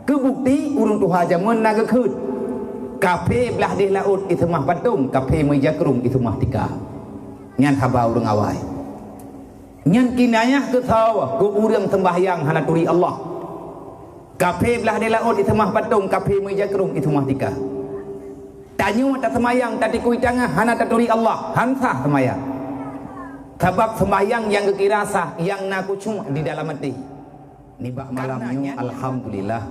Kebukti urung tuha jamun naga khut. Kafe belah deh laut itu mah patung, kafe mejakrung itu mah tika. Nyan haba urung awai. Nyan kinayah ke tahu ke urang sembahyang hana turi Allah. Kafe belah deh laut itu mah patung, kafe mejakrung itu mah tika. Tanyo tak semayang tadi kui tengah hana taturi Allah, hansah semayang. Sebab sembahyang yang kekirasa yang naku cuma di dalam hati. Nibak malamnya alhamdulillah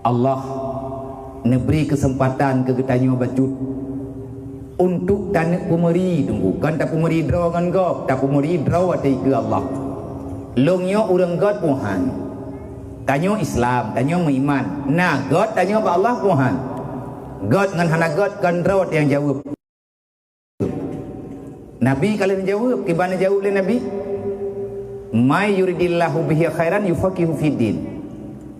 Allah neberi kesempatan ke ketanyo bacut untuk tanak pemeri tunggu kan tak pemeri draw kan gop tak pemeri draw hati ke Allah longnya urang God Tuhan tanyo Islam tanyo beriman nah God tanyo ba Allah Tuhan God ngan hana God kan draw yang jawab Nabi kalian jawab kibana jawab le Nabi may yuridillahu bihi khairan yufaqihu fiddin.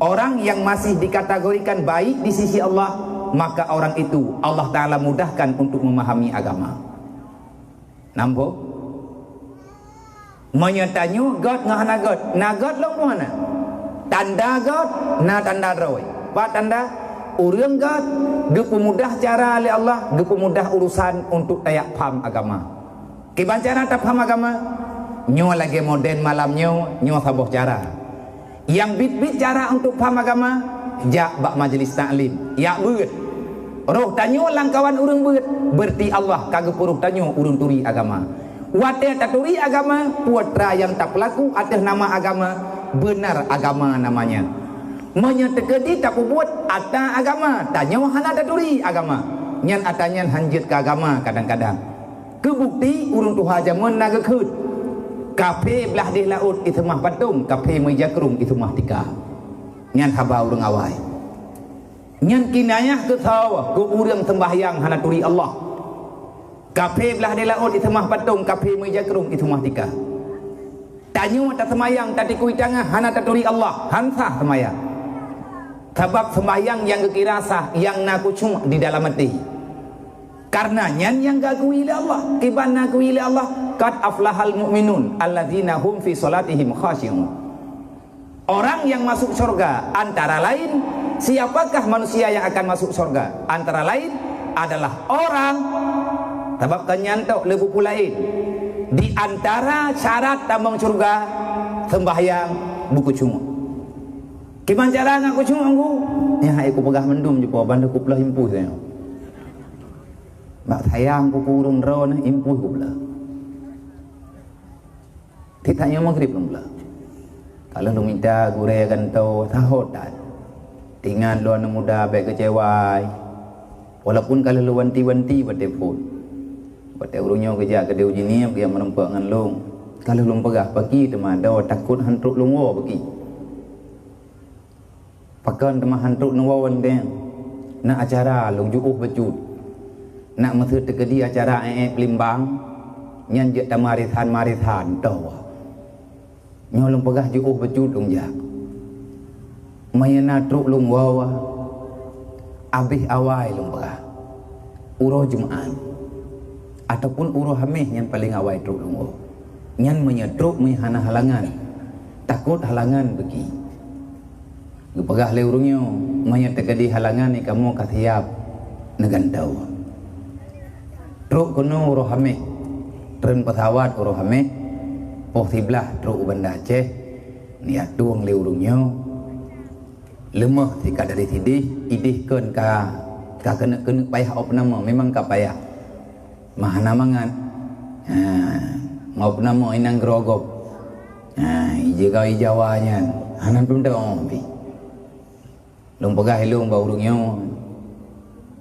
Orang yang masih dikategorikan baik di sisi Allah, maka orang itu Allah Ta'ala mudahkan untuk memahami agama. Nampo? Menyatanyo God ngahana God. Na God long mana? Tanda God, na tanda roy. Pak tanda urang God, gepemudah cara oleh Allah, gepemudah urusan untuk tayak paham agama. Kiban cara tak paham agama? Nyo lagi modern malamnya, nyo saboh cara. Yang bit-bit cara untuk paham agama, jak bak majlis taklim. Ya beut. Roh tanyo langkawan urang beut, berarti Allah kagak puruh tanyo urang turi agama. Wate tak turi agama, putra yang tak pelaku atas nama agama, benar agama namanya. Menyetekedi tak buat ata agama, tanyo hana tak turi agama. Nyan atanyan hanjut ke agama kadang-kadang. Kebukti urang tuha jamun naga khut. Kafe belah deh laut itu mah patung, kafe mejakrung itu mah tika. Nyan haba urang awai. Nyan kinayah ke tahu ke urang sembahyang hana turi Allah. Kafe belah deh laut itu mah patung, kafe mejakrung itu mah tika. Tanyo tak semayang tadi kui tengah hana taturi Allah, hansah semayang. Sebab sembahyang yang kekirasa yang naku cuma di dalam hati. Karena nyan yang gakui oleh Allah, kiban nakui oleh Allah, qad aflahal mu'minun alladzina hum fi salatihim khashi'un. Orang yang masuk surga antara lain, siapakah manusia yang akan masuk surga? Antara lain adalah orang sebab kenyantok lebu pulain. Di antara syarat tambang surga sembahyang buku cuma. Kiban cara ngaku cuma aku? Ya aku pegah mendum je po bandu ku pula impuh saya. Mak sayang ku kurung ron impuh ku pula. Titanya maghrib pula. Kalau lu minta gure kan tau tahotan. Tinggal lu anak muda baik kecewa. Walaupun kalau lu wanti-wanti pada telefon. Pada urungnya kerja ke dia uji ni dia menempat dengan lu. Kalau lu pegah pergi teman dah takut hantruk lu wo pergi. Pakan teman hantruk nu wo dia. Nak acara lu juuh becut. Nak mesut tekedi acara pelimbang nyan je maritan tahu. Nyolong pegah juuh becut dong jak. Mayana truk lung wawa. Abih awai lung pegah. Uroh Jumat ataupun uroh hamih yang paling awai truk lung wawa. Nyan menyetruk hana halangan. Takut halangan bagi. Pegah le urungnya mayat tekedi halangan ni kamu kasiap negantau. Truk kuno uroh hamih. Tren pesawat uroh hamih. Oh tiblah truk bandar Aceh niat tuang le urungnya lemah tika dari tidih idih keun ka kena payah op nama memang ka payah mahana mangan ngop nama inang grogop ije ka ijawanya hanan pun dong bi lung pegah ilung ba urungnya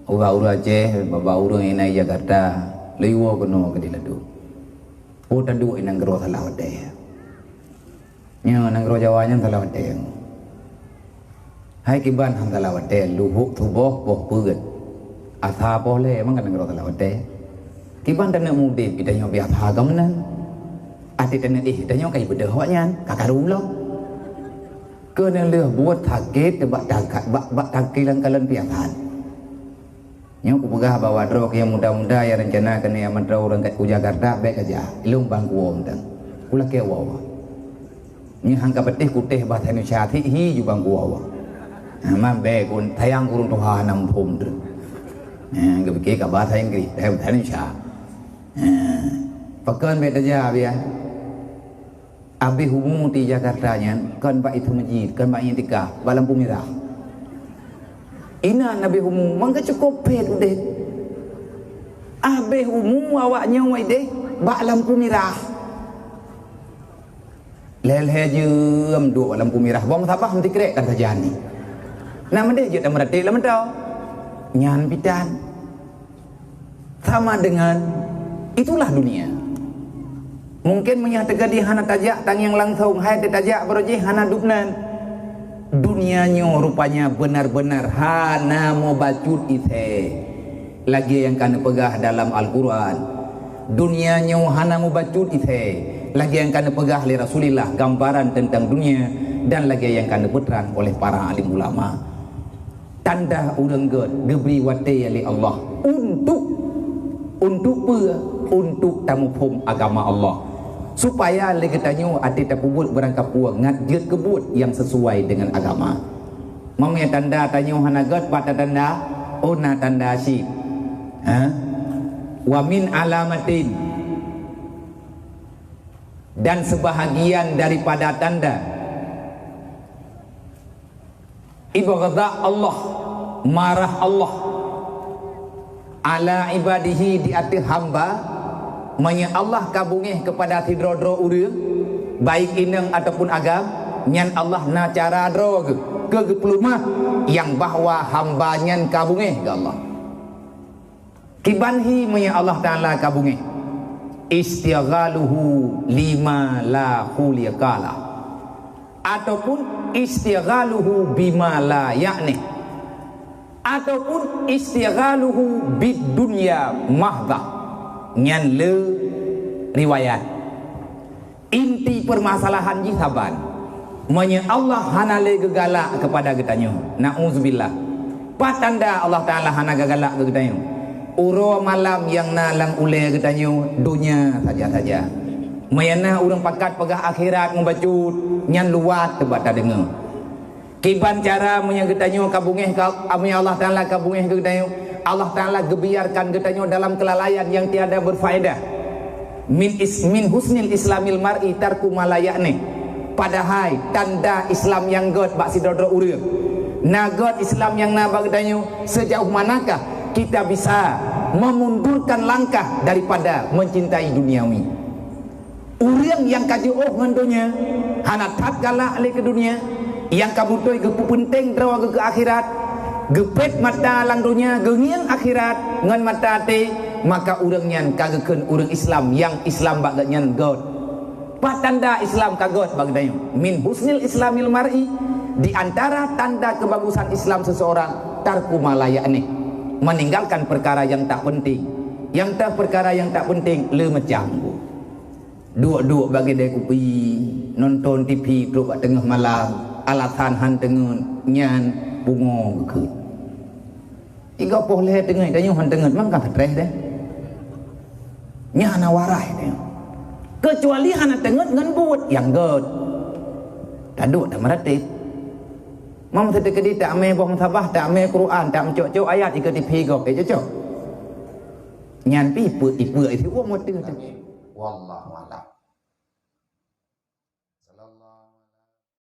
uba uru Aceh ba urung inai Jakarta leuwo kuno ke diladu oh tadu inang gro salah wade nya nang gro Jawanya salah wade hai kiban hang salah wade luhuk tuboh boh peut asa boleh emang kan gro salah wade kiban tane mude bidanyo biasa gamnan ati tane danyo kai bede hoknya kakarulok ke nang leuh buat target bak tangkilan kalian piahan nya ku pegah bawa drog yang muda-muda ya rencana kena yang mendraw orang kat ku Jakarta baik aja ilung bangku om tang kula ke wawa nya hangka petih kuteh bahasa Indonesia hi ju bangku wawa Mambe kun tayang kurung Tuhan nampum tu. Kepikir kat bahasa Inggeris, bahasa Indonesia. Pekan betaja biar. Abi humu di Jakarta nya, kan pak itu masjid, kan pak intikaf, balam lampu merah. Ina Nabi humu, mangga cukup pet udah. Abi humu awaknya wai deh, bak lampu merah. Lelhe jem duk lampu merah, bom sabah mesti kerek kan saja ni. Nama dia je tak merati lah mentau. Nyan bidan. Sama dengan itulah dunia. Mungkin menyatakan di hana tajak tang yang langsung hai tajak berojih hana dupnan. Dunianya rupanya benar-benar hana mau bacut ite. Lagi yang kena pegah dalam Al-Quran. Dunianya hana mau bacut ite. Lagi yang kena pegah oleh Rasulullah gambaran tentang dunia, dan lagi yang kena peterang oleh para alim ulama. Tanda urang god diberi wate oleh Allah untuk untuk tamu pom agama Allah, supaya le katanya ati tapubut berangkap puang ngat dia kebut yang sesuai dengan agama. Mamnya tanda tanya hana god pada tanda ona tanda si. Wa min alamatin, dan sebahagian daripada tanda ibadah Allah, marah Allah ala ibadihi di atas hamba, manya Allah kabungih kepada tidro-dro urang baik inang ataupun agam, nyan Allah na cara dro ke pelumah yang bahwa hamba nyan kabungih ke Allah kibanhi, manya Allah Ta'ala kabungih istighaluhu lima la khuliyakala, ataupun istighaluhu bima la ya'ni, ataupun istighaluhu bid dunya mahdah. Nyan le riwayat inti permasalahan jihaban manya Allah hana le gegalak kepada getanyo, na'udzubillah. Patanda Allah Ta'ala hana gegalak ke getanyo, uro malam yang nalang ule getanyo dunia saja-saja. Mayana urang pakat pegah akhirat membacut nyan luat tebat tak dengar. Kiban cara menyang getanyo kabungih amnya Allah Ta'ala kabungih ke getanyo, Allah Ta'ala gebiarkan getanyo dalam kelalaian yang tiada berfaedah. Min husnil islamil mar'i tarku malayakne. Padahal tanda Islam yang god bak sidodro urang. Na god Islam yang na bak getanyo, sejauh manakah kita bisa memundurkan langkah daripada mencintai duniawi. Urang yang kaji ngandonya hana tat galak le ke dunia, yang kabutoi ke penting drawa ke akhirat, gepet mata lang dunia gengiang akhirat ngan mata te, maka urang nyan kagekeun urang Islam yang Islam bak nyan god. Patanda Islam kagot bag dayo. Min husnil islamil mar'i, di antara tanda kebagusan Islam seseorang tarku malayakne, meninggalkan perkara yang tak penting. Yang tak perkara yang tak penting le macam duk bagi dia kopi, nonton TV duk kat tengah malam, alatan han tengah nyan bungo ke. 30 leh tengah tanya han tengah mang kan stres deh. Nya ana warai deh. Kecuali han tengah ngan buat yang god. Taduk dah meratib. Mam sedek di tak ame bohong sabah, tak ame Quran, tak mencok-cok ayat ikut TV gok cocok. Nyan pi ipu itu wa motu. Wallahu a'lam.